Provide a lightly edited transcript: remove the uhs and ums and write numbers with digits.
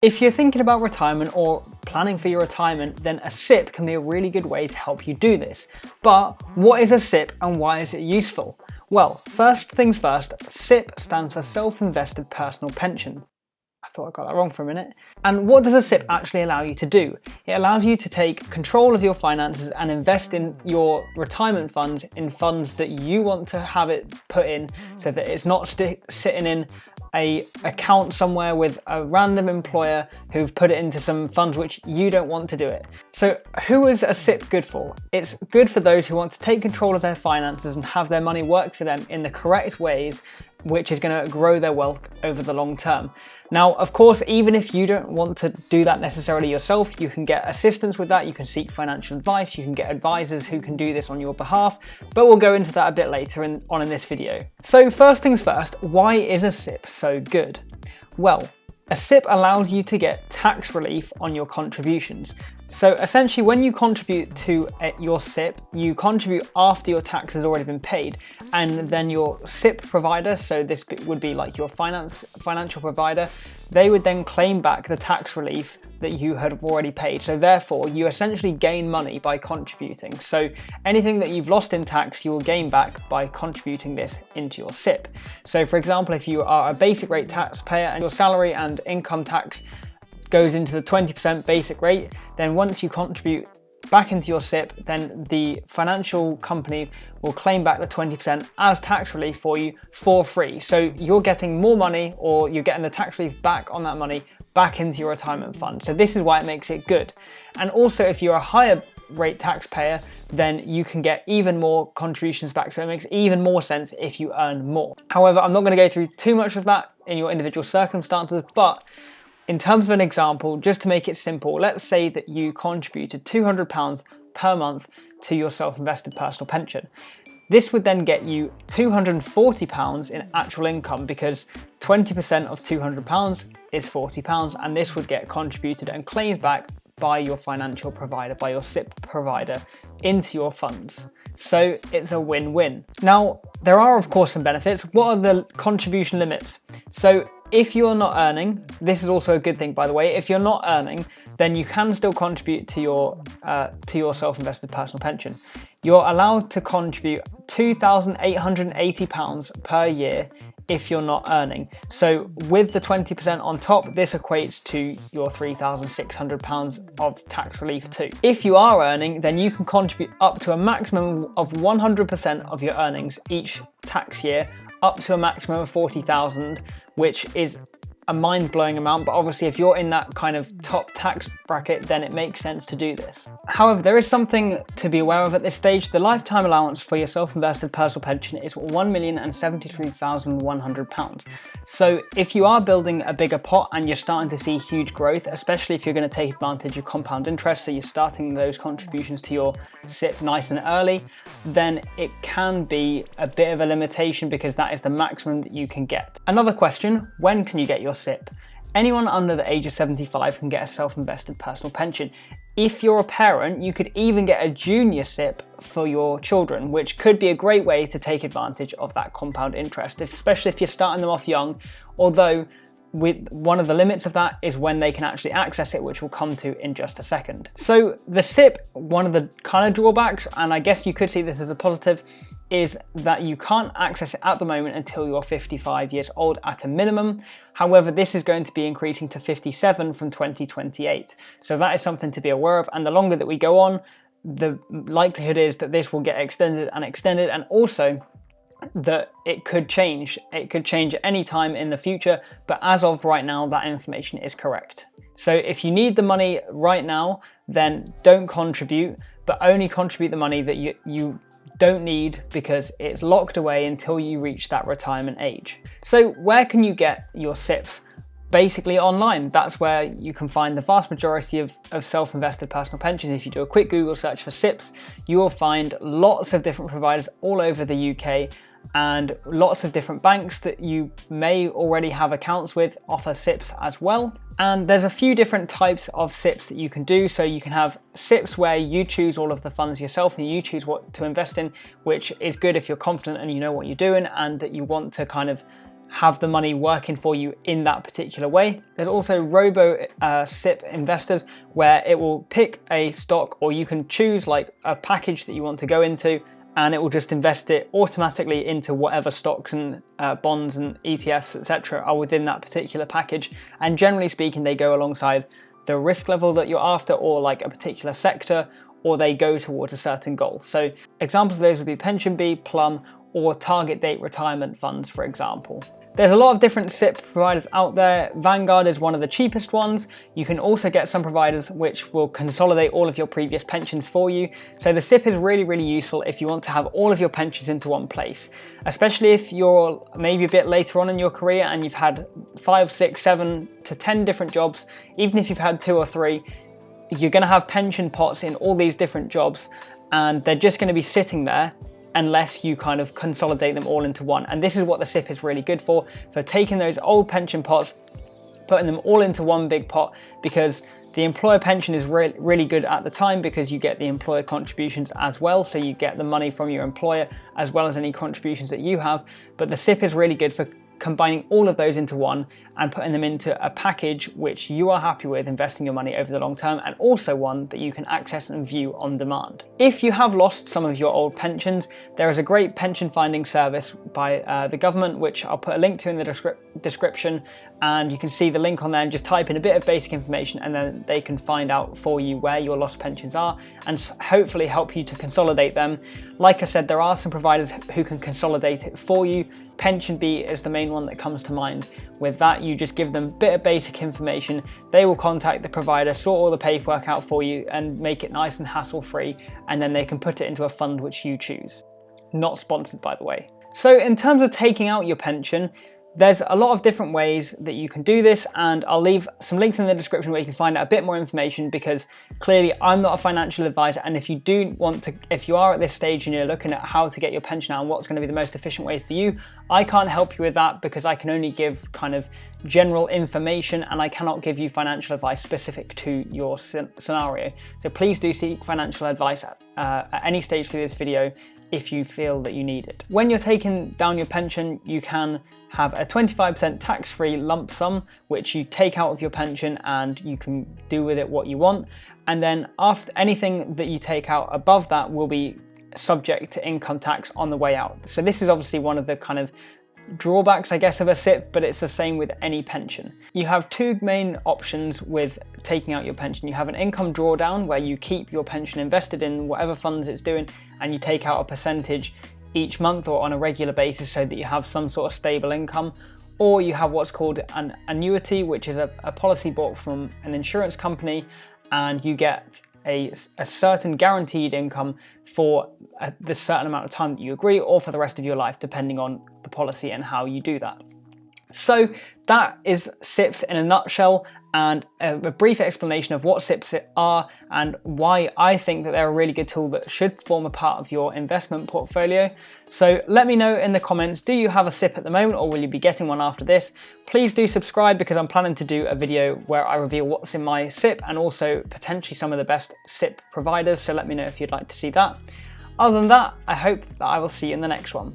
If you're thinking about retirement or planning for your retirement, then a SIPP can be a really good way to help you do this. But what is a SIPP and why is it useful? Well, first things first, SIPP stands for Self-Invested Personal Pension. I thought I got that wrong for a minute. And what does a SIPP actually allow you to do? It allows you to take control of your finances and invest in your retirement funds in funds that you want to have it put in, so that it's not sitting in an account somewhere with a random employer who've put it into some funds which you don't want to do it. So who is a SIPP good for? It's good for those who want to take control of their finances and have their money work for them in the correct ways, which is going to grow their wealth over the long term. Now, of course, even if you don't want to do that necessarily yourself, you can get assistance with that. You can seek financial advice. You can get advisors who can do this on your behalf, but we'll go into that a bit later on in this video. So first things first, why is a SIPP so good? Well, a SIPP allows you to get tax relief on your contributions. So essentially, when you contribute to your SIPP, you contribute after your tax has already been paid, and then your SIPP provider, so this would be like your financial provider, they would then claim back the tax relief that you had already paid. So therefore, you essentially gain money by contributing. So anything that you've lost in tax, you will gain back by contributing this into your SIPP. So for example, if you are a basic rate taxpayer and your salary and income tax goes into the 20% basic rate, then once you contribute back into your SIPP, then the financial company will claim back the 20% as tax relief for you for free. So you're getting more money, or you're getting the tax relief back on that money back into your retirement fund. So this is why it makes it good. And also, if you're a higher rate taxpayer, then you can get even more contributions back. So it makes even more sense if you earn more. However, I'm not going to go through too much of that in your individual circumstances, but in terms of an example, just to make it simple, let's say that you contributed £200 per month to your self-invested personal pension. This would then get you £240 in actual income, because 20% of £200 is £40, and this would get contributed and claimed back by your financial provider, by your SIPP provider, into your funds. So it's a win-win. Now, there are of course some benefits. What are the contribution limits? So if you're not earning, this is also a good thing, by the way, if you're not earning, then you can still contribute to your self-invested personal pension. You're allowed to contribute £2,880 per year if you're not earning. So with the 20% on top, this equates to your £3,600 of tax relief too. If you are earning, then you can contribute up to a maximum of 100% of your earnings each tax year, up to a maximum of 40,000, which is a mind-blowing amount, but obviously if you're in that kind of top tax bracket, then it makes sense to do this. However, there is something to be aware of at this stage. The lifetime allowance for your self-invested personal pension is £1,073,100. So if you are building a bigger pot and you're starting to see huge growth, especially if you're going to take advantage of compound interest, so you're starting those contributions to your SIPP nice and early, then it can be a bit of a limitation, because that is the maximum that you can get. Another question, when can you get your SIPP? Anyone under the age of 75 can get a self-invested personal pension. If you're a parent, you could even get a junior SIPP for your children, which could be a great way to take advantage of that compound interest, especially if you're starting them off young, although with one of the limits of that is when they can actually access it, which we'll come to in just a second. So the SIPP, one of the kind of drawbacks, and I guess you could see this as a positive, is that you can't access it at the moment until you're 55 years old at a minimum. However, this is going to be increasing to 57 from 2028. So that is something to be aware of. And the longer that we go on, the likelihood is that this will get extended, and also that it could change. It could change at any time in the future, but as of right now, that information is correct. So if you need the money right now, then don't contribute, but only contribute the money that you don't need, because it's locked away until you reach that retirement age. So where can you get your SIPPs? Basically online. That's where you can find the vast majority of self-invested personal pensions. If you do a quick Google search for SIPPs, you will find lots of different providers all over the UK, and lots of different banks that you may already have accounts with offer SIPPs as well. And there's a few different types of SIPPs that you can do. So you can have SIPPs where you choose all of the funds yourself and you choose what to invest in, which is good if you're confident and you know what you're doing and that you want to kind of have the money working for you in that particular way. There's also robo SIPP investors, where it will pick a stock, or you can choose like a package that you want to go into, and it will just invest it automatically into whatever stocks and bonds and ETFs, etc. are within that particular package. And generally speaking, they go alongside the risk level that you're after, or like a particular sector, or they go towards a certain goal. So examples of those would be Pension B, Plum, or target date retirement funds, for example. There's a lot of different SIPP providers out there. Vanguard is one of the cheapest ones. You can also get some providers which will consolidate all of your previous pensions for you. So the SIPP is really, really useful if you want to have all of your pensions into one place, especially if you're maybe a bit later on in your career and you've had 5, 6, 7 to 10 different jobs. Even if you've had 2 or 3, you're going to have pension pots in all these different jobs, and they're just going to be sitting there unless you kind of consolidate them all into one. And this is what the SIPP is really good for taking those old pension pots, putting them all into one big pot, because the employer pension is really good at the time, because you get the employer contributions as well. So you get the money from your employer as well as any contributions that you have. But the SIPP is really good for combining all of those into one and putting them into a package which you are happy with investing your money over the long term, and also one that you can access and view on demand. If you have lost some of your old pensions, there is a great pension finding service by the government, which I'll put a link to in the description, and you can see the link on there and just type in a bit of basic information, and then they can find out for you where your lost pensions are and hopefully help you to consolidate them. Like I said, there are some providers who can consolidate it for you. Pension B is the main one that comes to mind. With that, you just give them a bit of basic information. They will contact the provider, sort all the paperwork out for you and make it nice and hassle-free, and then they can put it into a fund which you choose. Not sponsored, by the way. So in terms of taking out your pension, there's a lot of different ways that you can do this, and I'll leave some links in the description where you can find out a bit more information, because clearly I'm not a financial advisor, and if you are at this stage and you're looking at how to get your pension out and what's going to be the most efficient way for you, I can't help you with that, because I can only give kind of general information and I cannot give you financial advice specific to your scenario. So please do seek financial advice at any stage through this video if you feel that you need it. When you're taking down your pension, you can have a 25% tax-free lump sum, which you take out of your pension and you can do with it what you want. And then after anything that you take out above that will be subject to income tax on the way out. So this is obviously one of the kind of drawbacks, I guess, of a SIPP, but it's the same with any pension. You have two main options with taking out your pension. You have an income drawdown, where you keep your pension invested in whatever funds it's doing, and you take out a percentage each month or on a regular basis so that you have some sort of stable income. Or you have what's called an annuity, which is a policy bought from an insurance company, and you get a certain guaranteed income for the certain amount of time that you agree, or for the rest of your life, depending on the policy and how you do that. So that is SIPPs in a nutshell, and a brief explanation of what SIPPs are and why I think that they're a really good tool that should form a part of your investment portfolio. So let me know in the comments, do you have a SIPP at the moment, or will you be getting one after this? Please do subscribe, because I'm planning to do a video where I reveal what's in my SIPP and also potentially some of the best SIPP providers, so let me know if you'd like to see that. Other than that, I hope that I will see you in the next one.